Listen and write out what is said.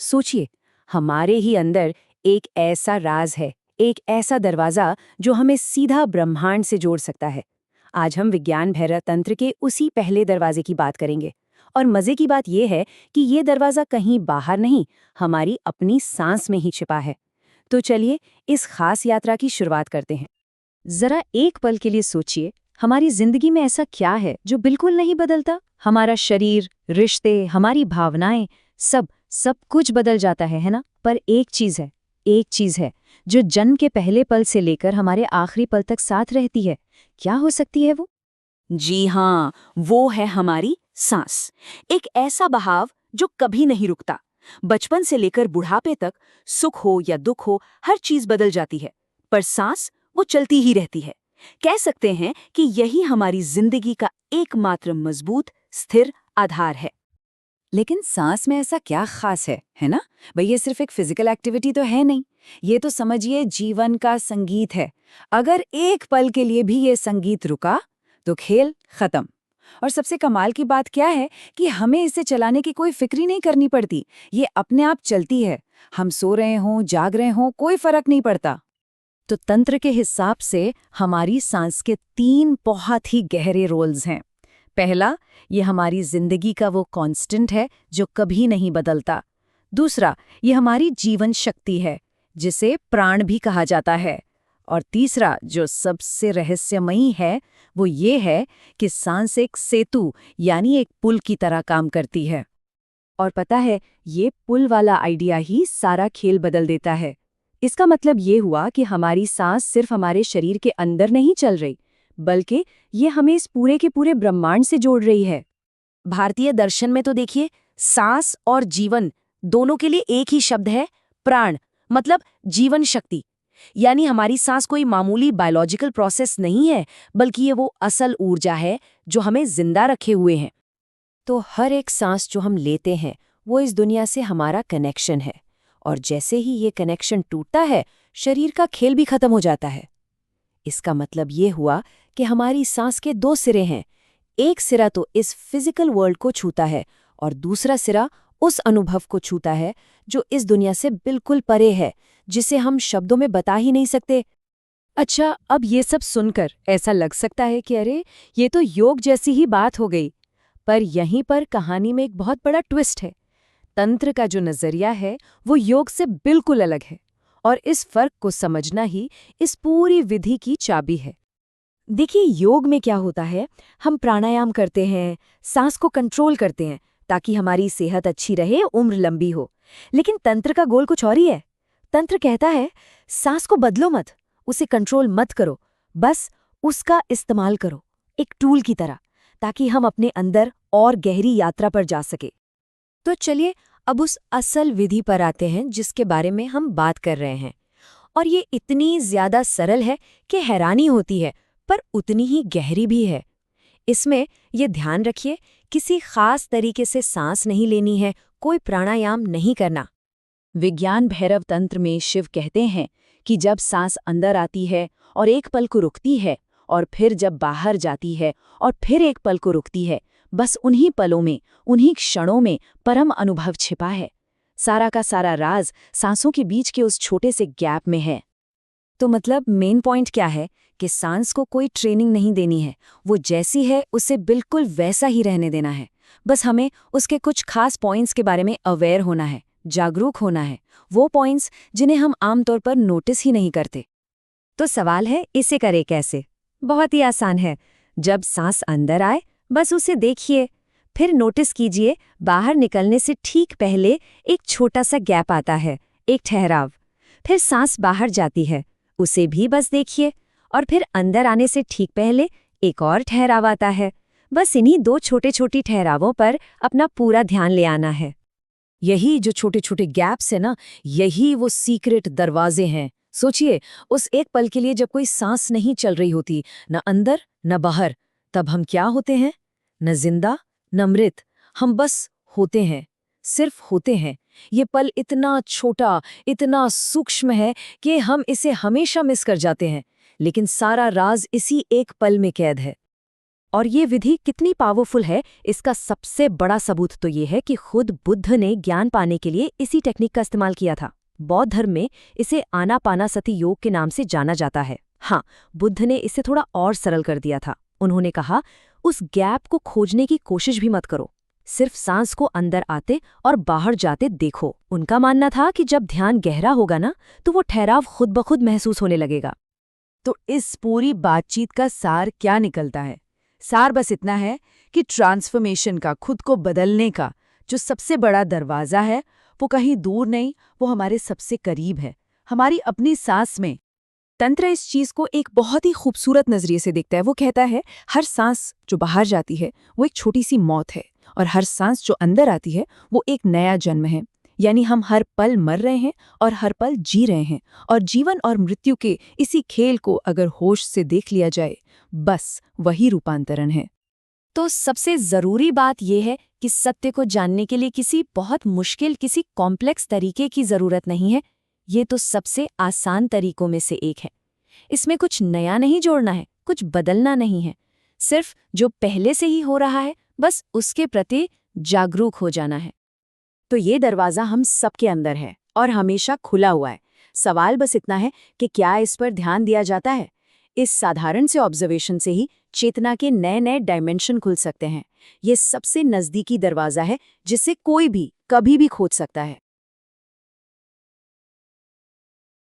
सोचिए, हमारे ही अंदर एक ऐसा राज है, एक ऐसा दरवाजा जो हमें सीधा ब्रह्मांड से जोड़ सकता है। आज हम विज्ञान भैरव तंत्र के उसी पहले दरवाजे की बात करेंगे। और मजे की बात यह है कि ये दरवाजा कहीं बाहर नहीं, हमारी अपनी सांस में ही छिपा है। तो चलिए इस खास यात्रा की शुरुआत करते हैं। जरा एक पल के लिए सोचिए, हमारी जिंदगी में ऐसा क्या है जो बिल्कुल नहीं बदलता? हमारा शरीर, रिश्ते, हमारी भावनाएं, सब सब कुछ बदल जाता है ना? पर एक चीज है जो जन्म के पहले पल से लेकर हमारे आखिरी पल तक साथ रहती है। क्या हो सकती है वो? जी हाँ, वो है हमारी सांस। एक ऐसा बहाव जो कभी नहीं रुकता। बचपन से लेकर बुढ़ापे तक सुख हो या दुख हो, हर चीज बदल जाती है, पर सांस वो चलती ही रहती है। कह सकते हैं कि यही हमारी जिंदगी का एकमात्र मजबूत, स्थिर आधार है। लेकिन सांस में ऐसा क्या खास है ना? भाई ये सिर्फ एक फिजिकल एक्टिविटी तो है नहीं, ये तो समझिए जीवन का संगीत है। अगर एक पल के लिए भी ये संगीत रुका तो खेल खत्म। और सबसे कमाल की बात क्या है कि हमें इसे चलाने की कोई फिक्र ही नहीं करनी पड़ती। ये अपने आप चलती है। हम सो रहे हों, जाग रहे हों, कोई फर्क नहीं पड़ता। तो तंत्र के हिसाब से हमारी सांस के 3 बहुत ही गहरे रोल्स हैं। पहला, ये हमारी जिंदगी का वो कांस्टेंट है जो कभी नहीं बदलता। दूसरा, ये हमारी जीवन शक्ति है जिसे प्राण भी कहा जाता है। और तीसरा, जो सबसे रहस्यमयी है, वो ये है कि सांस एक सेतु यानी एक पुल की तरह काम करती है। और पता है, ये पुल वाला आइडिया ही सारा खेल बदल देता है। इसका मतलब ये हुआ कि हमारी सांस सिर्फ हमारे शरीर के अंदर नहीं चल रही, बल्कि ये हमें इस पूरे के पूरे ब्रह्मांड से जोड़ रही है। भारतीय दर्शन में तो देखिए, सांस और जीवन दोनों के लिए एक ही शब्द है, प्राण, मतलब जीवन शक्ति। यानी हमारी सांस कोई मामूली बायोलॉजिकल प्रोसेस नहीं है, बल्कि ये वो असल ऊर्जा है जो हमें जिंदा रखे हुए हैं। तो हर एक सांस जो हम लेते हैं वो इस दुनिया से हमारा कनेक्शन है। और जैसे ही ये कनेक्शन टूटता है, शरीर का खेल भी खत्म हो जाता है। इसका मतलब ये हुआ कि हमारी सांस के 2 सिरे हैं। एक सिरा तो इस फिजिकल वर्ल्ड को छूता है और दूसरा सिरा उस अनुभव को छूता है जो इस दुनिया से बिल्कुल परे है, जिसे हम शब्दों में बता ही नहीं सकते। अच्छा, अब ये सब सुनकर ऐसा लग सकता है कि अरे, ये तो योग जैसी ही बात हो गई। पर यहीं पर कहानी में एक बहुत बड़ा ट्विस्ट है। तंत्र का जो नजरिया है वो योग से बिल्कुल अलग है। और इस फर्क को समझना ही इस पूरी विधि की चाबी है। देखिए, योग में क्या होता है, हम प्राणायाम करते हैं, सांस को कंट्रोल करते हैं ताकि हमारी सेहत अच्छी रहे, उम्र लंबी हो। लेकिन तंत्र का गोल कुछ और ही है। तंत्र कहता है, सांस को बदलो मत, उसे कंट्रोल मत करो, बस उसका इस्तेमाल करो, एक टूल की तरह, ताकि हम अपने अंदर और गहरी यात्रा पर जा सके। तो चलिए अब उस असल विधि पर आते हैं जिसके बारे में हम बात कर रहे हैं। और ये इतनी ज्यादा सरल है कि हैरानी होती है, पर उतनी ही गहरी भी है। इसमें ये ध्यान रखिए, किसी खास तरीके से सांस नहीं लेनी है, कोई प्राणायाम नहीं करना। विज्ञान भैरव तंत्र में शिव कहते हैं कि जब सांस अंदर आती है और एक पल को रुकती है, और फिर जब बाहर जाती है और फिर एक पल को रुकती है, बस उन्हीं पलों में, उन्हीं क्षणों में परम अनुभव छिपा है। सारा का सारा राज सांसों के बीच के उस छोटे से गैप में है। तो मतलब मेन पॉइंट क्या है कि सांस को कोई ट्रेनिंग नहीं देनी है, वो जैसी है उसे बिल्कुल वैसा ही रहने देना है। बस हमें उसके कुछ खास पॉइंट्स के बारे में अवेयर होना है, जागरूक होना है, वो पॉइंट्स जिन्हें हम आमतौर पर नोटिस ही नहीं करते। तो सवाल है, इसे करे कैसे? बहुत ही आसान है। जब सांस अंदर आए, बस उसे देखिए, फिर नोटिस कीजिए बाहर निकलने से ठीक पहले एक छोटा सा गैप आता है, एक ठहराव। फिर सांस बाहर जाती है, उसे भी बस देखिए, और फिर अंदर आने से ठीक पहले एक और ठहराव आता है। बस इन्हीं 2 छोटे छोटे ठहरावों पर अपना पूरा ध्यान ले आना है। यही जो छोटे छोटे गैप्स है ना, यही वो सीक्रेट दरवाजे हैं। सोचिए, उस एक पल के लिए जब कोई सांस नहीं चल रही होती, न अंदर न बाहर, तब हम क्या होते हैं? न जिंदा न मृत, हम बस होते हैं, सिर्फ होते हैं। ये पल इतना छोटा, इतना सूक्ष्म है कि हम इसे हमेशा मिस कर जाते हैं, लेकिन सारा राज इसी एक पल में कैद है। और ये विधि कितनी पावरफुल है, इसका सबसे बड़ा सबूत तो ये है कि खुद बुद्ध ने ज्ञान पाने के लिए इसी टेक्निक का इस्तेमाल किया था। बौद्ध धर्म में इसे आनापानासति योग के नाम से जाना जाता है। हाँ, बुद्ध ने इसे थोड़ा और सरल कर दिया था। उन्होंने कहा, उस गैप को खोजने की कोशिश भी मत करो, सिर्फ सांस को अंदर आते और बाहर जाते देखो। उनका मानना था कि जब ध्यान गहरा होगा ना, तो वो ठहराव खुद ब खुद महसूस होने लगेगा। तो इस पूरी बातचीत का सार क्या निकलता है? सार बस इतना है कि ट्रांसफॉर्मेशन का, खुद को बदलने का जो सबसे बड़ा दरवाज़ा है, वो कहीं दूर नहीं, वो हमारे सबसे करीब है, हमारी अपनी सांस में। तंत्र इस चीज को एक बहुत ही खूबसूरत नजरिए से देखता है। वो कहता है, हर सांस जो बाहर जाती है वो एक छोटी सी मौत है, और हर सांस जो अंदर आती है वो एक नया जन्म है। यानी हम हर पल मर रहे हैं और हर पल जी रहे हैं, और जीवन और मृत्यु के इसी खेल को अगर होश से देख लिया जाए, बस वही रूपांतरण है। तो सबसे ज़रूरी बात यह है कि सत्य को जानने के लिए किसी बहुत मुश्किल, किसी कॉम्प्लेक्स तरीके की ज़रूरत नहीं है। ये तो सबसे आसान तरीकों में से एक है। इसमें कुछ नया नहीं जोड़ना है, कुछ बदलना नहीं है, सिर्फ जो पहले से ही हो रहा है बस उसके प्रति जागरूक हो जाना है। तो ये दरवाज़ा हम सबके अंदर है और हमेशा खुला हुआ है। सवाल बस इतना है कि क्या इस पर ध्यान दिया जाता है? इस साधारण से ऑब्जर्वेशन से ही चेतना के नए नए डायमेंशन खुल सकते हैं। ये सबसे नज़दीकी दरवाज़ा है जिसे कोई भी कभी भी खोज सकता है।